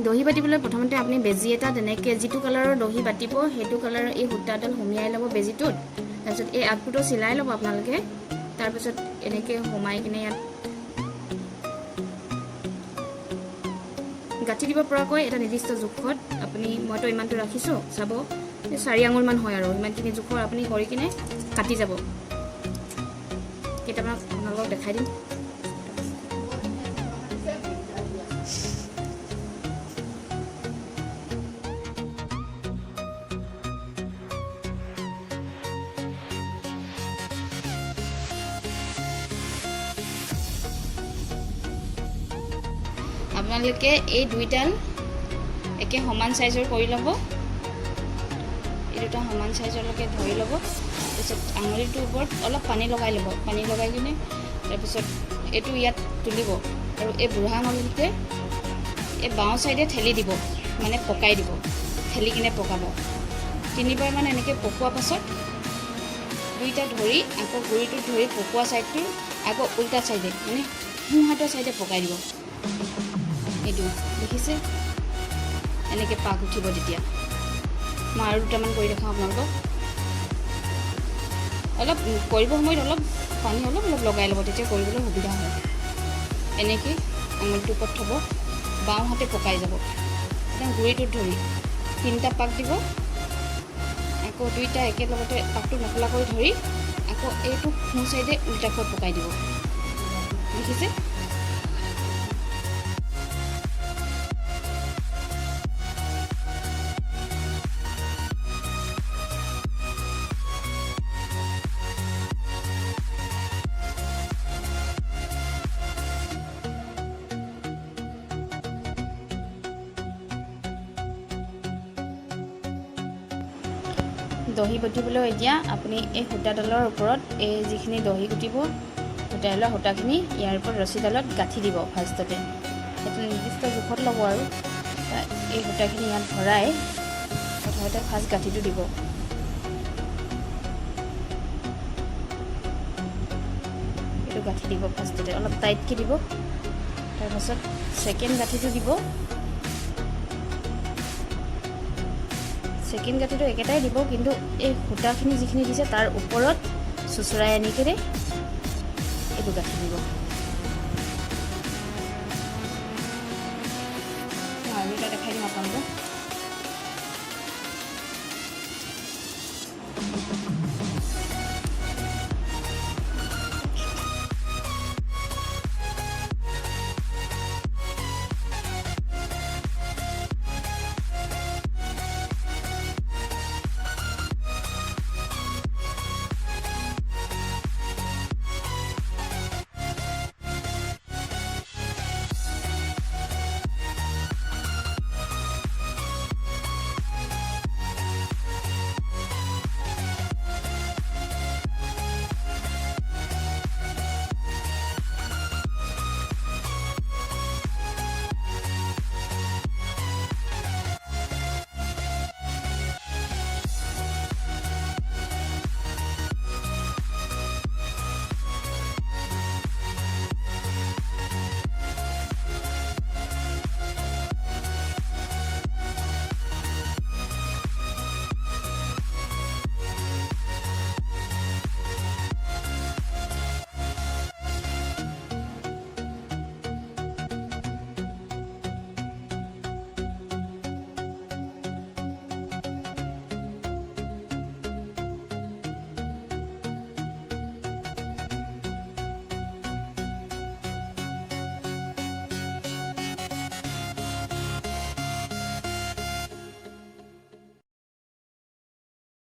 দহি বাটিবলৈ প্ৰথমতে আপুনি বেজি এটা তেনেকৈ যিটো কালাৰৰ দহি বাটিব সেইটো কালাৰৰ এই সূতাডাল সুমিয়াই ল'ব বেজিটোত। তাৰপিছত এই আগটোতো চিলাই ল'ব আপোনালোকে। তাৰপিছত এনেকৈ সোমাই কিনে ইয়াত গাঁঠি দিব পৰাকৈ এটা নিৰ্দিষ্ট জোখত আপুনি, মইতো ইমানটো ৰাখিছোঁ, চাব 4 আঙুলমান হয় আৰু ইমানখিনি জোখৰ আপুনি কৰি কিনে কাটি যাব। কেইটামান আপোনালোকক দেখাই দিম। আপোনালোকে এই দুইডাল একে সমান সাইজৰ কৰি ল'ব। এই দুটা সমান সাইজৰলৈকে ধৰি ল'ব। তাৰপিছত আঙুলিটোৰ ওপৰত অলপ পানী লগাই ল'ব। পানী লগাই কিনে তাৰপিছত এইটো ইয়াত তুলিব আৰু এই বুঢ়া আঙুলিতে এই বাওঁ চাইডে ঠেলি দিব, মানে পকাই দিব। ঠেলি কিনে পকাব 3 বাৰমান এনেকৈ পকোৱাৰ পাছত দুইটা ধৰি আকৌ গুৰিটো ধৰি পকোৱা ছাইডটো আকৌ উল্টা ছাইডে, মানে সোঁ হাতৰ ছাইডে পকাই দিব। এইটো দেখিছে এনেকৈ পাক উঠিব। তেতিয়া মই আৰু দুটামান কৰি দেখাওঁ আপোনালোকক। অলপ কৰিব সময়ত অলপ পানী অলপ লগাই ল'ব, তেতিয়া কৰিবলৈ সুবিধা হয়। এনেকৈ আঙুলিটোৰ ওপৰত থ'ব, বাওঁ হাতে পকাই যাব। একদম গুৰিটোত ধৰি 3টা পাক দিব। আকৌ দুইটা একেলগতে পাকটো নকলা কৰি ধৰি আকৌ এইটো সোঁ চাইডে উল্টাকৈ পকাই দিব। দেখিছে? দহি গুঠিবলৈ এতিয়া আপুনি এই সূতাডালৰ ওপৰত এই যিখিনি দহি গুঠিব সূতাখিনি ইয়াৰ ওপৰত ৰছীডালত গাঁঠি দিব। ফাৰ্ষ্টতে সেইটো নিৰ্দিষ্ট জোখত ল'ব আৰু এই সূতাখিনি ইয়াত ভৰাই প্ৰথমতে ফাৰ্ষ্ট গাঁঠিটো দিব। এইটো গাঁঠি দিব ফাৰ্ষ্টতে অলপ টাইটকৈ দিব। তাৰপাছত ছেকেণ্ড গাঁঠিটো দিব। ছেকেণ্ড গাঁঠিটো একেটাই দিব, কিন্তু এই সূতাখিনি যিখিনি দিছে তাৰ ওপৰত চুচৰাই আনি কিনে এইটো গাঁঠি দিব। আৰু এটা দেখাই দিম আপোনালোকক।